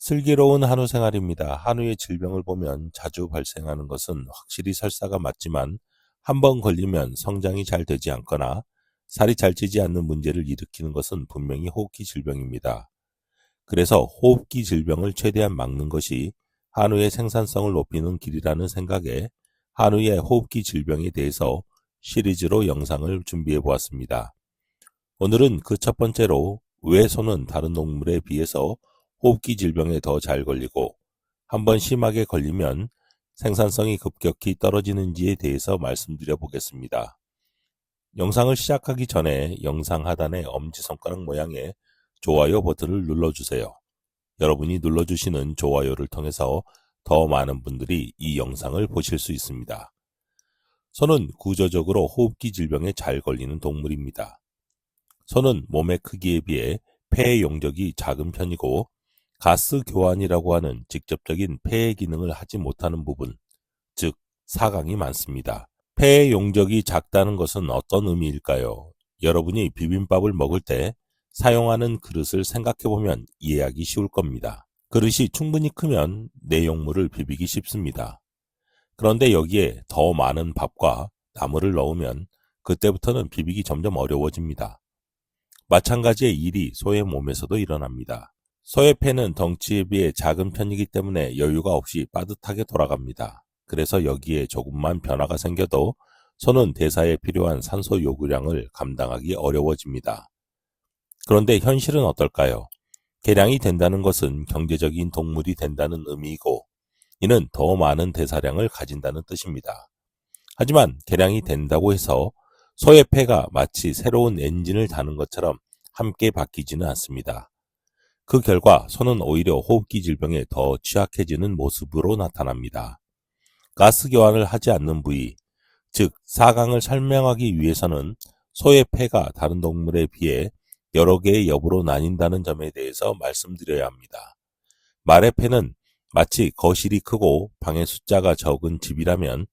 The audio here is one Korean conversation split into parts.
슬기로운 한우 생활입니다. 한우의 질병을 보면 자주 발생하는 것은 확실히 설사가 맞지만 한 번 걸리면 성장이 잘 되지 않거나 살이 잘 찌지 않는 문제를 일으키는 것은 분명히 호흡기 질병입니다. 그래서 호흡기 질병을 최대한 막는 것이 한우의 생산성을 높이는 길이라는 생각에 한우의 호흡기 질병에 대해서 시리즈로 영상을 준비해 보았습니다. 오늘은 그 첫 번째로 왜 소는 다른 동물에 비해서 호흡기 질병에 더 잘 걸리고 한번 심하게 걸리면 생산성이 급격히 떨어지는지에 대해서 말씀드려 보겠습니다. 영상을 시작하기 전에 영상 하단의 엄지손가락 모양의 좋아요 버튼을 눌러주세요. 여러분이 눌러주시는 좋아요를 통해서 더 많은 분들이 이 영상을 보실 수 있습니다. 소는 구조적으로 호흡기 질병에 잘 걸리는 동물입니다. 소는 몸의 크기에 비해 폐의 용적이 작은 편이고 가스 교환이라고 하는 직접적인 폐의 기능을 하지 못하는 부분, 즉 사강이 많습니다. 폐의 용적이 작다는 것은 어떤 의미일까요? 여러분이 비빔밥을 먹을 때 사용하는 그릇을 생각해보면 이해하기 쉬울 겁니다. 그릇이 충분히 크면 내용물을 비비기 쉽습니다. 그런데 여기에 더 많은 밥과 나물을 넣으면 그때부터는 비비기 점점 어려워집니다. 마찬가지의 일이 소의 몸에서도 일어납니다. 소의 폐는 덩치에 비해 작은 편이기 때문에 여유가 없이 빠듯하게 돌아갑니다. 그래서 여기에 조금만 변화가 생겨도 소는 대사에 필요한 산소 요구량을 감당하기 어려워집니다. 그런데 현실은 어떨까요? 개량이 된다는 것은 경제적인 동물이 된다는 의미이고 이는 더 많은 대사량을 가진다는 뜻입니다. 하지만 개량이 된다고 해서 소의 폐가 마치 새로운 엔진을 다는 것처럼 함께 바뀌지는 않습니다. 그 결과 소는 오히려 호흡기 질병에 더 취약해지는 모습으로 나타납니다. 가스 교환을 하지 않는 부위, 즉 사강을 설명하기 위해서는 소의 폐가 다른 동물에 비해 여러 개의 엽으로 나뉜다는 점에 대해서 말씀드려야 합니다. 말의 폐는 마치 거실이 크고 방의 숫자가 적은 집이라면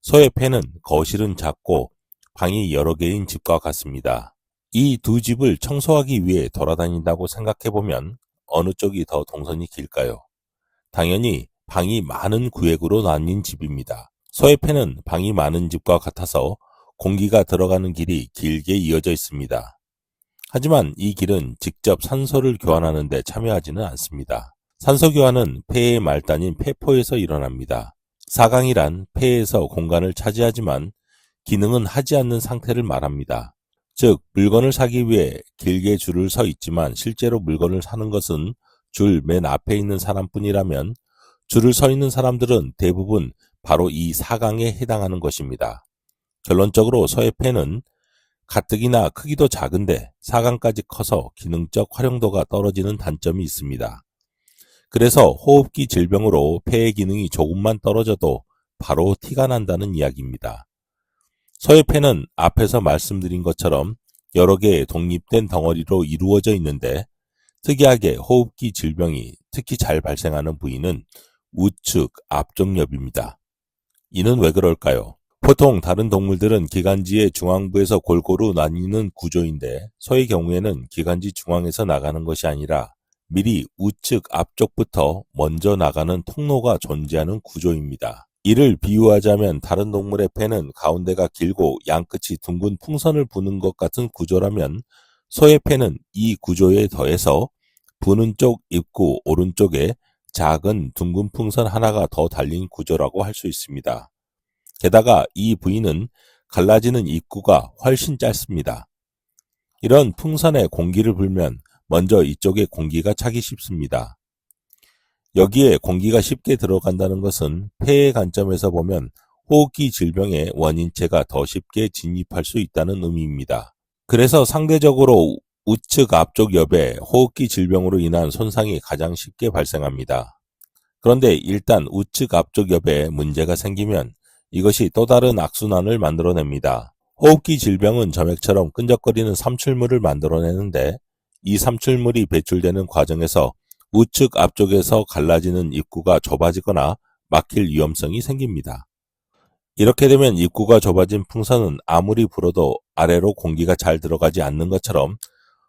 소의 폐는 거실은 작고 방이 여러 개인 집과 같습니다. 이 두 집을 청소하기 위해 돌아다닌다고 생각해보면 어느 쪽이 더 동선이 길까요? 당연히 방이 많은 구획으로 나뉜 집입니다. 소의 폐는 방이 많은 집과 같아서 공기가 들어가는 길이 길게 이어져 있습니다. 하지만 이 길은 직접 산소를 교환하는 데 참여하지는 않습니다. 산소 교환은 폐의 말단인 폐포에서 일어납니다. 사강이란 폐에서 공간을 차지하지만 기능은 하지 않는 상태를 말합니다. 즉 물건을 사기 위해 길게 줄을 서 있지만 실제로 물건을 사는 것은 줄 맨 앞에 있는 사람뿐이라면 줄을 서 있는 사람들은 대부분 바로 이 사강에 해당하는 것입니다. 결론적으로 소의 폐는 가뜩이나 크기도 작은데 사강까지 커서 기능적 활용도가 떨어지는 단점이 있습니다. 그래서 호흡기 질병으로 폐의 기능이 조금만 떨어져도 바로 티가 난다는 이야기입니다. 소의 폐는 앞에서 말씀드린 것처럼 여러 개의 독립된 덩어리로 이루어져 있는데 특이하게 호흡기 질병이 특히 잘 발생하는 부위는 우측 앞쪽엽입니다. 이는 왜 그럴까요? 보통 다른 동물들은 기관지의 중앙부에서 골고루 나뉘는 구조인데 소의 경우에는 기관지 중앙에서 나가는 것이 아니라 미리 우측 앞쪽부터 먼저 나가는 통로가 존재하는 구조입니다. 이를 비유하자면 다른 동물의 폐는 가운데가 길고 양끝이 둥근 풍선을 부는 것 같은 구조라면 소의 폐는 이 구조에 더해서 부는 쪽 입구 오른쪽에 작은 둥근 풍선 하나가 더 달린 구조라고 할 수 있습니다. 게다가 이 부위는 갈라지는 입구가 훨씬 짧습니다. 이런 풍선에 공기를 불면 먼저 이쪽에 공기가 차기 쉽습니다. 여기에 공기가 쉽게 들어간다는 것은 폐의 관점에서 보면 호흡기 질병의 원인체가 더 쉽게 진입할 수 있다는 의미입니다. 그래서 상대적으로 우측 앞쪽 옆에 호흡기 질병으로 인한 손상이 가장 쉽게 발생합니다. 그런데 일단 우측 앞쪽 옆에 문제가 생기면 이것이 또 다른 악순환을 만들어냅니다. 호흡기 질병은 점액처럼 끈적거리는 삼출물을 만들어내는데 이 삼출물이 배출되는 과정에서 우측 앞쪽에서 갈라지는 입구가 좁아지거나 막힐 위험성이 생깁니다. 이렇게 되면 입구가 좁아진 풍선은 아무리 불어도 아래로 공기가 잘 들어가지 않는 것처럼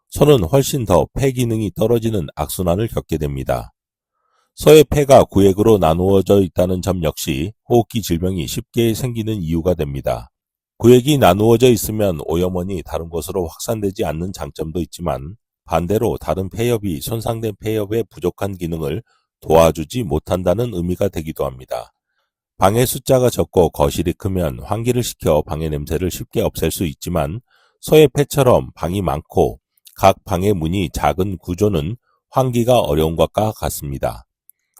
소는 훨씬 더 폐 기능이 떨어지는 악순환을 겪게 됩니다. 소의 폐가 구획으로 나누어져 있다는 점 역시 호흡기 질병이 쉽게 생기는 이유가 됩니다. 구획이 나누어져 있으면 오염원이 다른 곳으로 확산되지 않는 장점도 있지만 반대로 다른 폐엽이 손상된 폐엽의 부족한 기능을 도와주지 못한다는 의미가 되기도 합니다. 방의 숫자가 적고 거실이 크면 환기를 시켜 방의 냄새를 쉽게 없앨 수 있지만 소의 폐처럼 방이 많고 각 방의 문이 작은 구조는 환기가 어려운 것과 같습니다.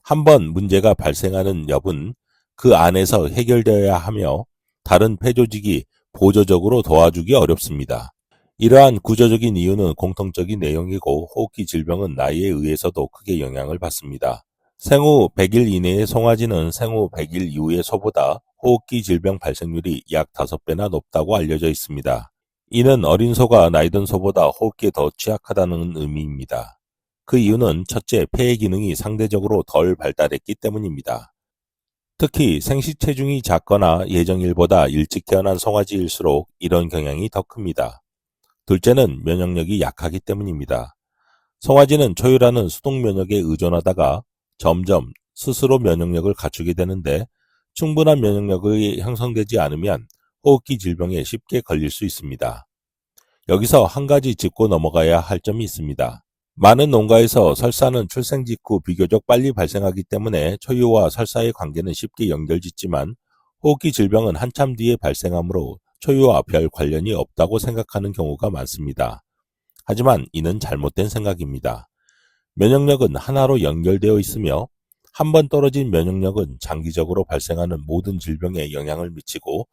한번 문제가 발생하는 엽은 그 안에서 해결되어야 하며 다른 폐조직이 보조적으로 도와주기 어렵습니다. 이러한 구조적인 이유는 공통적인 내용이고 호흡기 질병은 나이에 의해서도 크게 영향을 받습니다. 생후 100일 이내의 송아지는 생후 100일 이후의 소보다 호흡기 질병 발생률이 약 5배나 높다고 알려져 있습니다. 이는 어린 소가 나이든 소보다 호흡기에 더 취약하다는 의미입니다. 그 이유는 첫째, 폐의 기능이 상대적으로 덜 발달했기 때문입니다. 특히 생식 체중이 작거나 예정일보다 일찍 태어난 송아지일수록 이런 경향이 더 큽니다. 둘째는 면역력이 약하기 때문입니다. 송아지는 초유라는 수동 면역에 의존하다가 점점 스스로 면역력을 갖추게 되는데 충분한 면역력이 형성되지 않으면 호흡기 질병에 쉽게 걸릴 수 있습니다. 여기서 한 가지 짚고 넘어가야 할 점이 있습니다. 많은 농가에서 설사는 출생 직후 비교적 빨리 발생하기 때문에 초유와 설사의 관계는 쉽게 연결짓지만 호흡기 질병은 한참 뒤에 발생하므로 초유와 별 관련이 없다고 생각하는 경우가 많습니다. 하지만 이는 잘못된 생각입니다. 면역력은 하나로 연결되어 있으며 한번 떨어진 면역력은 장기적으로 발생하는 모든 질병에 영향을 미치고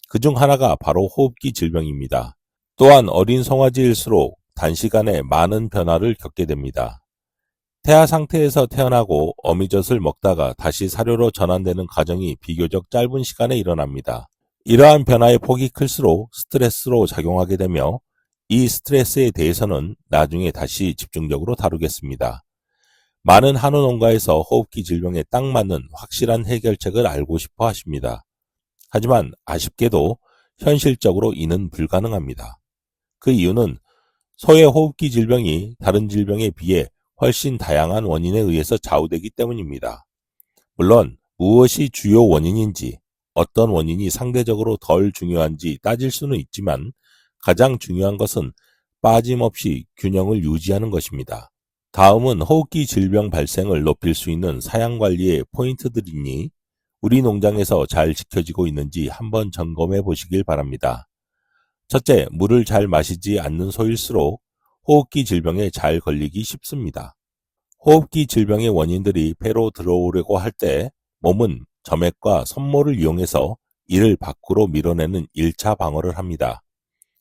그중 하나가 바로 호흡기 질병입니다. 또한 어린 송아지일수록 단시간에 많은 변화를 겪게 됩니다. 태아 상태에서 태어나고 어미젖을 먹다가 다시 사료로 전환되는 과정이 비교적 짧은 시간에 일어납니다. 이러한 변화의 폭이 클수록 스트레스로 작용하게 되며 이 스트레스에 대해서는 나중에 다시 집중적으로 다루겠습니다. 많은 한우 농가에서 호흡기 질병에 딱 맞는 확실한 해결책을 알고 싶어 하십니다. 하지만 아쉽게도 현실적으로 이는 불가능합니다. 그 이유는 소의 호흡기 질병이 다른 질병에 비해 훨씬 다양한 원인에 의해서 좌우되기 때문입니다. 물론 무엇이 주요 원인인지 어떤 원인이 상대적으로 덜 중요한지 따질 수는 있지만 가장 중요한 것은 빠짐없이 균형을 유지하는 것입니다. 다음은 호흡기 질병 발생을 높일 수 있는 사양관리의 포인트들이니 우리 농장에서 잘 지켜지고 있는지 한번 점검해 보시길 바랍니다. 첫째, 물을 잘 마시지 않는 소일수록 호흡기 질병에 잘 걸리기 쉽습니다. 호흡기 질병의 원인들이 폐로 들어오려고 할 때 몸은 점액과 섬모를 이용해서 이를 밖으로 밀어내는 1차 방어를 합니다.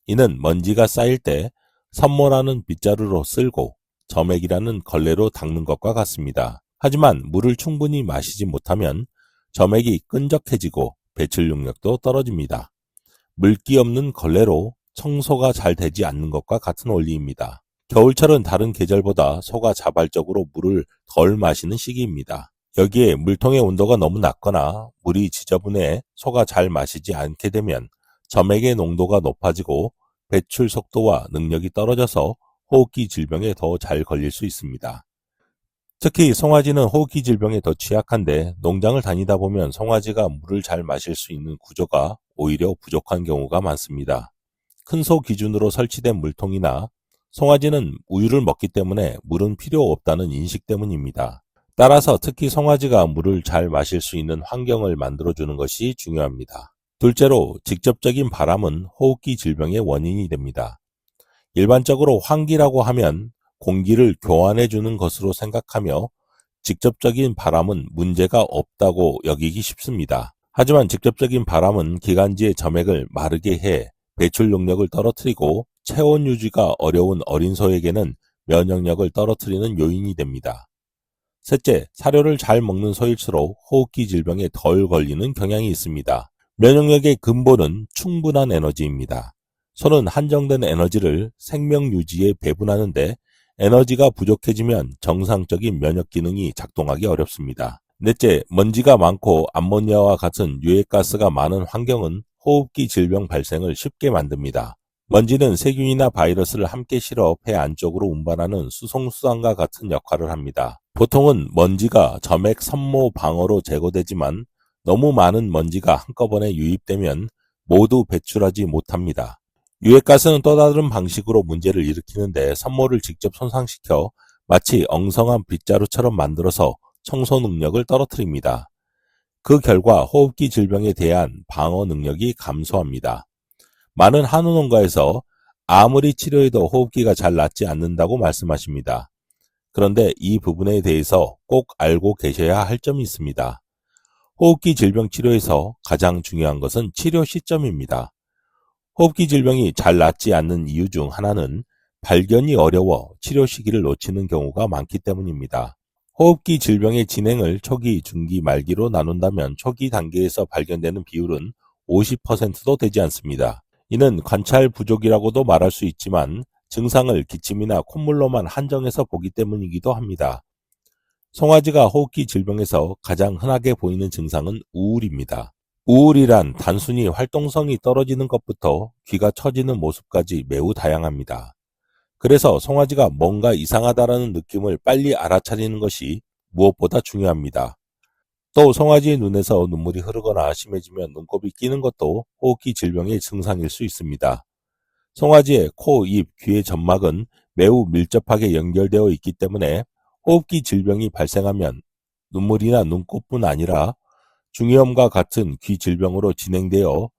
이는 먼지가 쌓일 때 섬모라는 빗자루로 쓸고 점액이라는 걸레로 닦는 것과 같습니다. 하지만 물을 충분히 마시지 못하면 점액이 끈적해지고 배출 능력도 떨어집니다. 물기 없는 걸레로 청소가 잘 되지 않는 것과 같은 원리입니다. 겨울철은 다른 계절보다 소가 자발적으로 물을 덜 마시는 시기입니다. 여기에 물통의 온도가 너무 낮거나 물이 지저분해 소가 잘 마시지 않게 되면 점액의 농도가 높아지고 배출 속도와 능력이 떨어져서 호흡기 질병에 더 잘 걸릴 수 있습니다. 특히 송아지는 호흡기 질병에 더 취약한데 농장을 다니다 보면 송아지가 물을 잘 마실 수 있는 구조가 오히려 부족한 경우가 많습니다. 큰 소 기준으로 설치된 물통이나 송아지는 우유를 먹기 때문에 물은 필요 없다는 인식 때문입니다. 따라서 특히 송아지가 물을 잘 마실 수 있는 환경을 만들어주는 것이 중요합니다. 둘째로 직접적인 바람은 호흡기 질병의 원인이 됩니다. 일반적으로 환기라고 하면 공기를 교환해주는 것으로 생각하며 직접적인 바람은 문제가 없다고 여기기 쉽습니다. 하지만 직접적인 바람은 기관지의 점액을 마르게 해 배출 능력을 떨어뜨리고 체온 유지가 어려운 어린 소에게는 면역력을 떨어뜨리는 요인이 됩니다. 셋째, 사료를 잘 먹는 소일수록 호흡기 질병에 덜 걸리는 경향이 있습니다. 면역력의 근본은 충분한 에너지입니다. 소는 한정된 에너지를 생명 유지에 배분하는데 에너지가 부족해지면 정상적인 면역 기능이 작동하기 어렵습니다. 넷째, 먼지가 많고 암모니아와 같은 유해가스가 많은 환경은 호흡기 질병 발생을 쉽게 만듭니다. 먼지는 세균이나 바이러스를 함께 실어 폐 안쪽으로 운반하는 수송수단과 같은 역할을 합니다. 보통은 먼지가 점액 섬모 방어로 제거되지만 너무 많은 먼지가 한꺼번에 유입되면 모두 배출하지 못합니다. 유해가스는 또 다른 방식으로 문제를 일으키는데 섬모를 직접 손상시켜 마치 엉성한 빗자루처럼 만들어서 청소 능력을 떨어뜨립니다. 그 결과 호흡기 질병에 대한 방어 능력이 감소합니다. 많은 한우 농가에서 아무리 치료해도 호흡기가 잘 낫지 않는다고 말씀하십니다. 그런데 이 부분에 대해서 꼭 알고 계셔야 할 점이 있습니다. 호흡기 질병 치료에서 가장 중요한 것은 치료 시점입니다. 호흡기 질병이 잘 낫지 않는 이유 중 하나는 발견이 어려워 치료 시기를 놓치는 경우가 많기 때문입니다. 호흡기 질병의 진행을 초기, 중기, 말기로 나눈다면 초기 단계에서 발견되는 비율은 50%도 되지 않습니다. 이는 관찰 부족이라고도 말할 수 있지만 증상을 기침이나 콧물로만 한정해서 보기 때문이기도 합니다. 송아지가 호흡기 질병에서 가장 흔하게 보이는 증상은 우울입니다. 우울이란 단순히 활동성이 떨어지는 것부터 귀가 처지는 모습까지 매우 다양합니다. 그래서 송아지가 뭔가 이상하다라는 느낌을 빨리 알아차리는 것이 무엇보다 중요합니다. 또 송아지의 눈에서 눈물이 흐르거나 심해지면 눈곱이 끼는 것도 호흡기 질병의 증상일 수 있습니다. 송아지의 코, 입, 귀의 점막은 매우 밀접하게 연결되어 있기 때문에 호흡기 질병이 발생하면 눈물이나 눈곱뿐 아니라 중이염과 같은 귀 질병으로 진행되어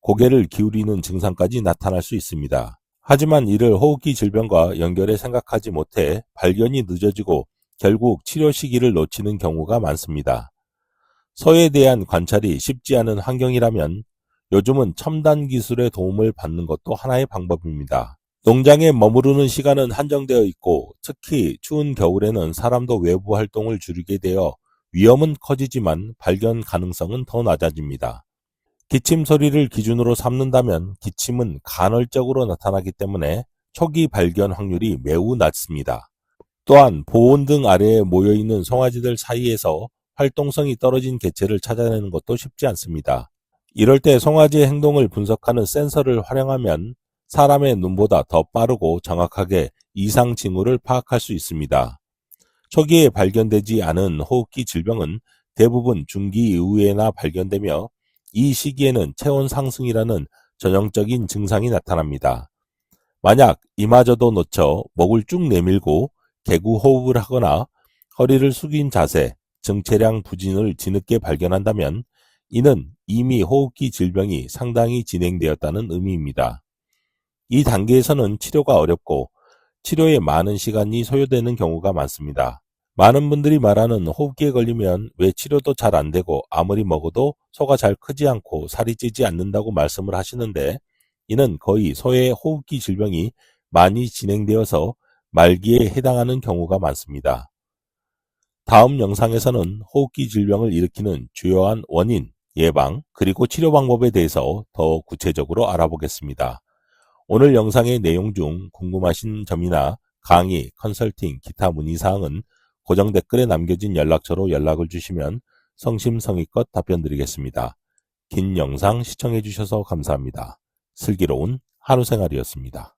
고개를 기울이는 증상까지 나타날 수 있습니다. 하지만 이를 호흡기 질병과 연결해 생각하지 못해 발견이 늦어지고 결국 치료 시기를 놓치는 경우가 많습니다. 소에 대한 관찰이 쉽지 않은 환경이라면 요즘은 첨단 기술의 도움을 받는 것도 하나의 방법입니다. 농장에 머무르는 시간은 한정되어 있고 특히 추운 겨울에는 사람도 외부 활동을 줄이게 되어 위험은 커지지만 발견 가능성은 더 낮아집니다. 기침 소리를 기준으로 삼는다면 기침은 간헐적으로 나타나기 때문에 초기 발견 확률이 매우 낮습니다. 또한 보온 등 아래에 모여있는 송아지들 사이에서 활동성이 떨어진 개체를 찾아내는 것도 쉽지 않습니다. 이럴 때 송아지의 행동을 분석하는 센서를 활용하면 사람의 눈보다 더 빠르고 정확하게 이상 징후를 파악할 수 있습니다. 초기에 발견되지 않은 호흡기 질병은 대부분 중기 이후에나 발견되며 이 시기에는 체온 상승이라는 전형적인 증상이 나타납니다. 만약 이마저도 놓쳐 목을 쭉 내밀고 개구 호흡을 하거나 허리를 숙인 자세, 정체량 부진을 뒤늦게 발견한다면 이는 이미 호흡기 질병이 상당히 진행되었다는 의미입니다. 이 단계에서는 치료가 어렵고 치료에 많은 시간이 소요되는 경우가 많습니다. 많은 분들이 말하는 호흡기에 걸리면 왜 치료도 잘 안 되고 아무리 먹어도 소가 잘 크지 않고 살이 찌지 않는다고 말씀을 하시는데 이는 거의 소의 호흡기 질병이 많이 진행되어서 말기에 해당하는 경우가 많습니다. 다음 영상에서는 호흡기 질병을 일으키는 주요한 원인, 예방, 그리고 치료 방법에 대해서 더 구체적으로 알아보겠습니다. 오늘 영상의 내용 중 궁금하신 점이나 강의, 컨설팅, 기타 문의사항은 고정 댓글에 남겨진 연락처로 연락을 주시면 성심성의껏 답변드리겠습니다. 긴 영상 시청해 주셔서 감사합니다. 슬기로운 하루생활이었습니다.